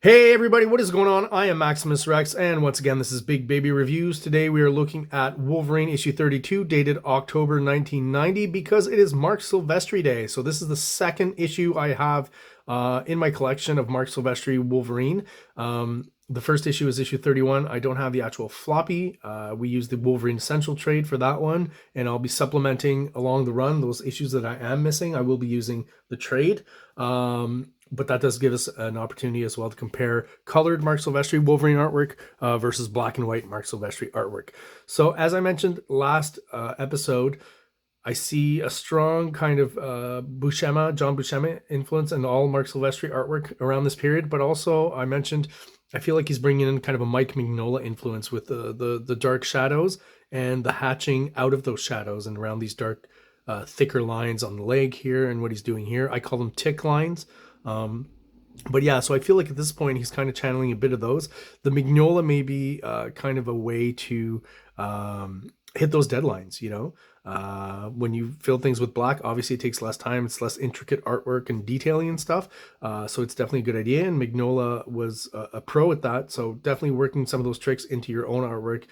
Hey everybody, what is going on? I am Maximus Rex, and once again, this is Big Baby Reviews. Today we are looking at Wolverine issue 32, dated October 1990, because it is Marc Silvestri Day. So this is the second issue I have in my collection of Marc Silvestri Wolverine. The first issue is issue 31. I don't have the actual floppy. We use the Wolverine Essential trade for that one, and I'll be supplementing along the run those issues that I am missing. I will be using the trade. But that does give us an opportunity as well to compare colored Marc Silvestri Wolverine artwork versus black and white Marc Silvestri artwork. So as I mentioned last episode, I see a strong kind of John Buscema influence in all Marc Silvestri artwork around this period. But also I mentioned I feel like he's bringing in kind of a Mike Mignola influence with the dark shadows and the hatching out of those shadows and around these dark, thicker lines on the leg here and what he's doing here. I call them tick lines. But yeah, so I feel like at this point he's kind of channeling a bit of those. The Mignola may be kind of a way to hit those deadlines, you know. When you fill things with black, obviously it takes less time, it's less intricate artwork and detailing and stuff, so it's definitely a good idea, and Mignola was a pro at that, so definitely working some of those tricks into your own artwork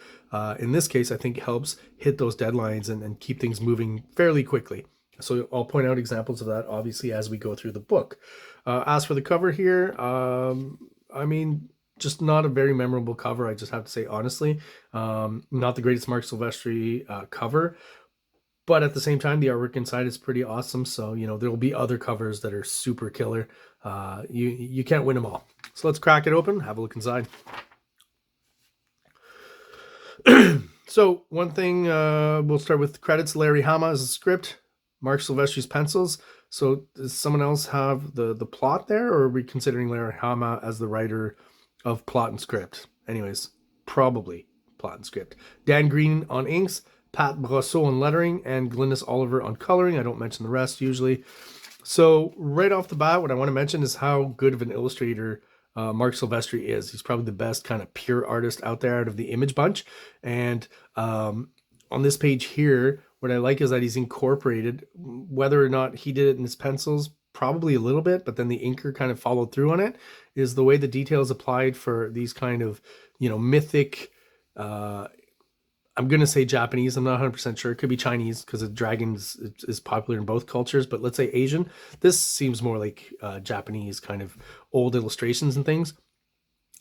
in this case I think helps hit those deadlines and keep things moving fairly quickly. So I'll point out examples of that obviously as we go through the book. As for the cover here, I mean, just not a very memorable cover, I just have to say honestly. Not the greatest Marc Silvestri cover, but at the same time, the artwork inside is pretty awesome. So, you know, there will be other covers that are super killer. You can't win them all. So let's crack it open, have a look inside. So one thing, we'll start with credits. Larry Hama is the script, Marc Silvestri's pencils. So does someone else have the plot there, or are we considering Larry Hama as the writer of plot and script? Anyways, probably plot and script. Dan Green on inks, Pat Brosseau on lettering, and Glynis Oliver on coloring. I don't mention the rest usually. So right off the bat, what I want to mention is how good of an illustrator Marc Silvestri is. He's probably the best kind of pure artist out there out of the Image bunch. And on this page here, what I like is that he's incorporated, whether or not he did it in his pencils, probably a little bit, but then the inker kind of followed through on it, is the way the details applied for these kind of, you know, mythic, I'm going to say Japanese, I'm not 100% sure. It could be Chinese because the dragons is popular in both cultures, but let's say Asian. This seems more like Japanese kind of old illustrations and things.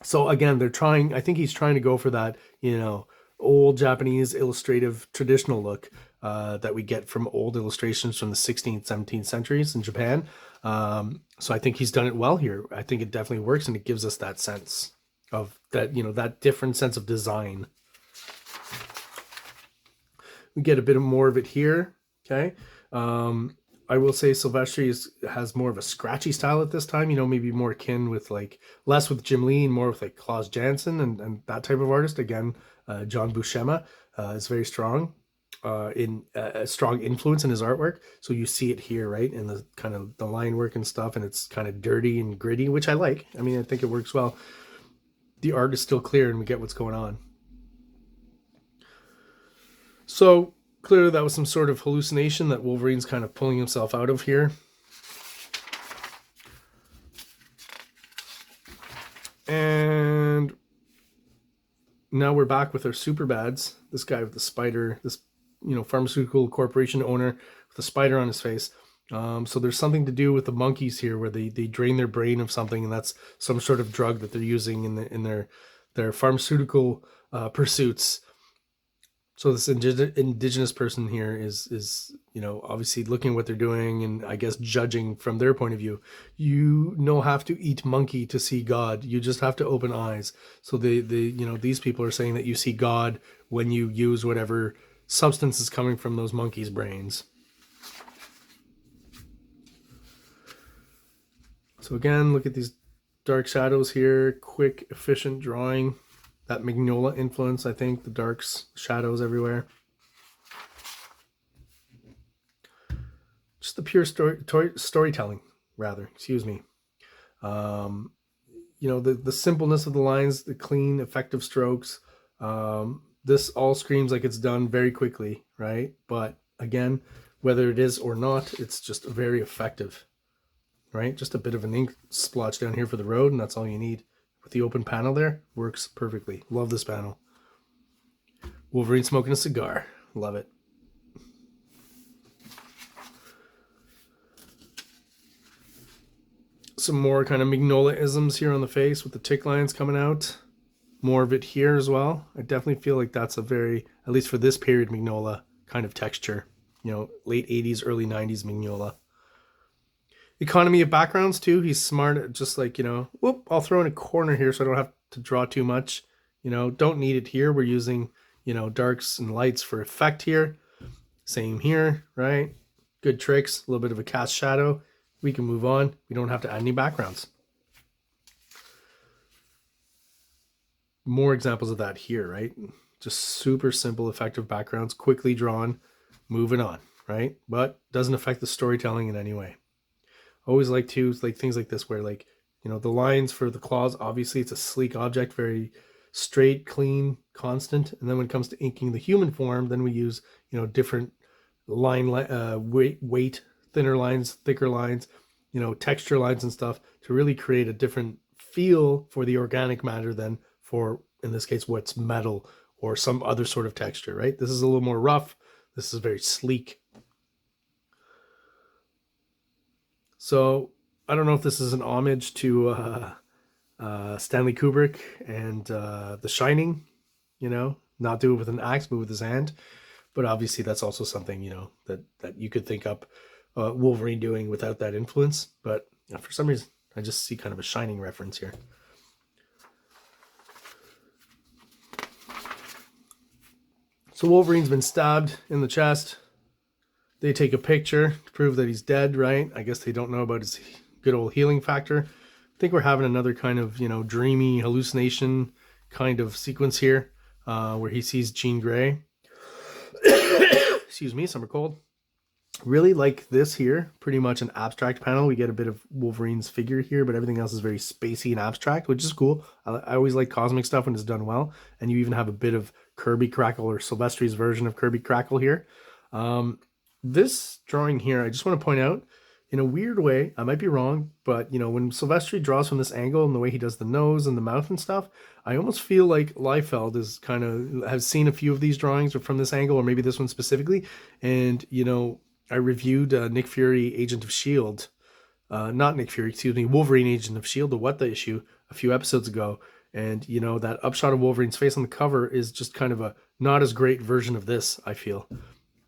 So again, I think he's trying to go for that, you know, old Japanese illustrative traditional look that we get from old illustrations from the 16th, 17th centuries in Japan. So I think he's done it well here. I think it definitely works, and it gives us that sense of that, you know, that different sense of design. We get a bit more of it here. Okay. I will say Silvestri has more of a scratchy style at this time, you know, maybe more akin with like, less with Jim Lee and more with like Klaus Janson and that type of artist. Again, John Buscema is very strong in a strong influence in his artwork. So you see it here, right? In the kind of the line work and stuff, and it's kind of dirty and gritty, which I like. I mean, I think it works well. The art is still clear and we get what's going on. So clearly that was some sort of hallucination that Wolverine's kind of pulling himself out of here. And now we're back with our super bads. This guy with the spider, this, you know, pharmaceutical corporation owner with a spider on his face. So there's something to do with the monkeys here where they drain their brain of something, and that's some sort of drug that they're using in their pharmaceutical pursuits. So this indigenous person here is, you know, obviously looking at what they're doing and I guess judging from their point of view. You don't have to eat monkey to see God. You just have to open eyes. So you know, these people are saying that you see God when you use whatever substance is coming from those monkeys' brains. So again, look at these dark shadows here. Quick, efficient drawing. That Mignola influence, I think, the darks, shadows everywhere. Just the pure storytelling, rather, excuse me. You know, the simpleness of the lines, the clean, effective strokes. This all screams like it's done very quickly, right? But again, whether it is or not, it's just very effective, right? Just a bit of an ink splotch down here for the road, and that's all you need. with the open panel there. Works perfectly. Love this panel. Wolverine smoking a cigar. Love it. Some more kind of Mignola-isms here on the face with the tick lines coming out. More of it here as well. I definitely feel like that's a very, at least for this period, Mignola kind of texture. You know, late 80s, early 90s Mignola. Economy of backgrounds too. He's smart, just like, you know, whoop, I'll throw in a corner here so I don't have to draw too much. You know, don't need it here. We're using, you know, darks and lights for effect here. Same here, right? Good tricks, a little bit of a cast shadow. We can move on. We don't have to add any backgrounds. More examples of that here, right? Just super simple, effective backgrounds, quickly drawn, moving on, right? But doesn't affect the storytelling in any way. Always like things like this where, like, you know, the lines for the claws, obviously it's a sleek object, very straight, clean, constant. And then when it comes to inking the human form, then we use, you know, different line weight, thinner lines, thicker lines, you know, texture lines and stuff to really create a different feel for the organic matter than for, in this case, what's metal or some other sort of texture, right? This is a little more rough. This is very sleek. So I don't know if this is an homage to Stanley Kubrick and The Shining, you know, not do it with an axe, but with his hand. But obviously that's also something, you know, that you could think up Wolverine doing without that influence. But for some reason, I just see kind of a Shining reference here. So Wolverine's been stabbed in the chest. They take a picture to prove that he's dead, right? I guess they don't know about his good old healing factor. I think we're having another kind of, you know, dreamy hallucination kind of sequence here where he sees Jean Grey. Excuse me, summer cold. Really like this here, pretty much an abstract panel. We get a bit of Wolverine's figure here, but everything else is very spacey and abstract, which is cool. I always like cosmic stuff when it's done well. And you even have a bit of Kirby Crackle or Silvestri's version of Kirby Crackle here. This drawing here, I just want to point out, in a weird way, I might be wrong, but, you know, when Silvestri draws from this angle and the way he does the nose and the mouth and stuff, I almost feel like Liefeld is kind of, has seen a few of these drawings from this angle, or maybe this one specifically. And, you know, I reviewed Nick Fury, Agent of S.H.I.E.L.D., not Nick Fury, excuse me, Wolverine, Agent of S.H.I.E.L.D., the What The issue, a few episodes ago. And, you know, that upshot of Wolverine's face on the cover is just kind of a not as great version of this, I feel.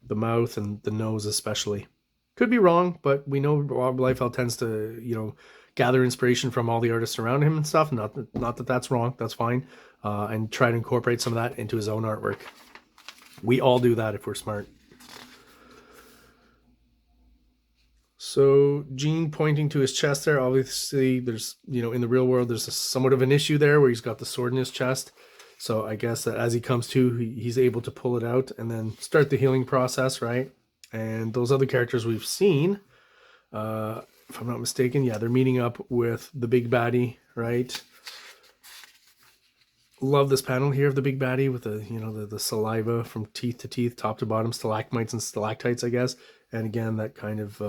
The mouth and the nose especially. Could be wrong, but we know Rob Liefeld tends to, you know, gather inspiration from all the artists around him and stuff. Not that that's wrong, that's fine. And try to incorporate some of that into his own artwork. We all do that if we're smart. So Jean pointing to his chest there, obviously there's, you know, in the real world, there's somewhat of an issue there where he's got the sword in his chest. So I guess that as he comes to, he's able to pull it out and then start the healing process, right? And those other characters we've seen, if I'm not mistaken, yeah, they're meeting up with the big baddie, right? Love this panel here of the big baddie with the, you know, the saliva from teeth to teeth, top to bottom, stalagmites and stalactites, I guess. And again, that kind of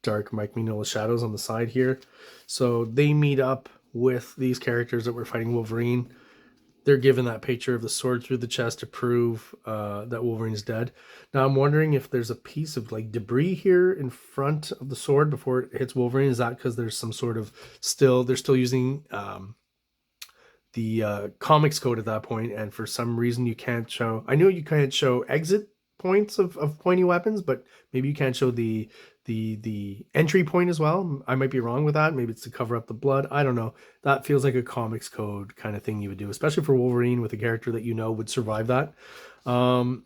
dark Mike Mignola shadows on the side here. So they meet up with these characters that were fighting Wolverine. They're given that picture of the sword through the chest to prove that Wolverine's dead. Now I'm wondering if there's a piece of like debris here in front of the sword before it hits Wolverine. Is that because there's some sort of they're still using the comics code at that point, and for some reason you can't show, I know you can't show exit points of pointy weapons, but maybe you can't show the entry point as well. I might be wrong with that. Maybe it's to cover up the blood. I don't know. That feels like a comics code kind of thing you would do, especially for Wolverine with a character that you know would survive that. And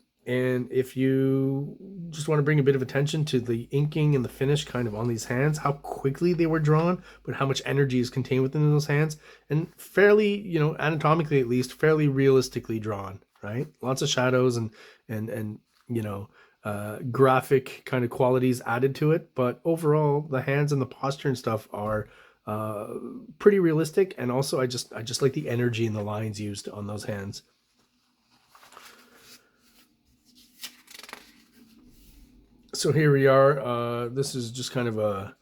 if you just want to bring a bit of attention to the inking and the finish kind of on these hands, how quickly they were drawn, but how much energy is contained within those hands, and fairly, you know, anatomically at least, fairly realistically drawn, right? Lots of shadows and you know, graphic kind of qualities added to it, but overall the hands and the posture and stuff are pretty realistic. And also I just like the energy and the lines used on those hands. So here we are. This is just kind of a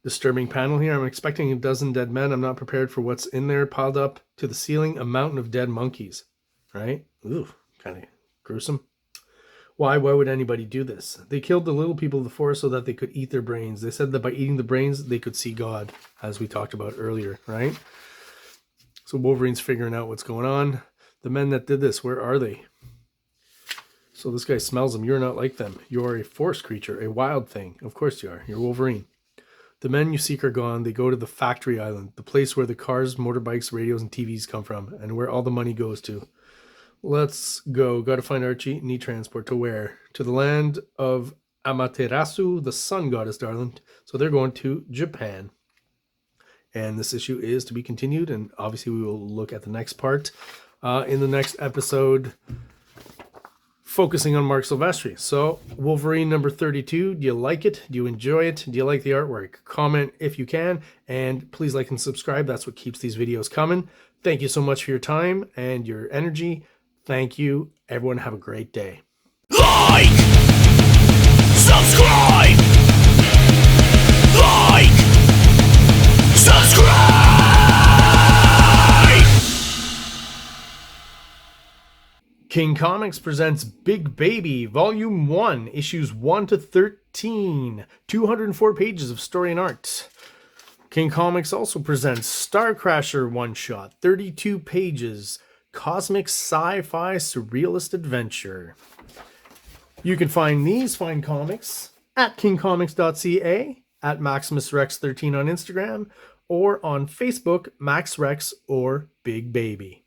Disturbing panel here. I'm expecting a dozen dead men. I'm not prepared for what's in there. Piled up to the ceiling, a mountain of dead monkeys. Right? Ooh, kind of gruesome. Why would anybody do this? They killed the little people of the forest so that they could eat their brains. They said that by eating the brains, they could see God, as we talked about earlier, right? So Wolverine's figuring out what's going on. The men that did this, where are they? So this guy smells them. You're not like them. You're a forest creature, a wild thing. Of course you are. You're Wolverine. The men you seek are gone. They go to the factory island, the place where the cars, motorbikes, radios, and TVs come from, and where all the money goes to. Let's go. Got to find Archie. Need transport to where? To the land of Amaterasu, the sun goddess, darling. So they're going to Japan. And this issue is to be continued. And obviously we will look at the next part in the next episode, focusing on Marc Silvestri. So Wolverine number 32. Do you like it? Do you enjoy it? Do you like the artwork? Comment if you can. And please like and subscribe. That's what keeps these videos coming. Thank you so much for your time and your energy. Thank you. Everyone have a great day. Like! Subscribe! Like! Subscribe! King Comics presents Big Baby, Volume 1, Issues 1 to 13. 204 pages of story and art. King Comics also presents Star Crasher one-shot, 32 pages. Cosmic sci-fi surrealist adventure. You can find these fine comics at kingcomics.ca, at MaximusRex13 on Instagram, or on Facebook, MaxRex or Big Baby.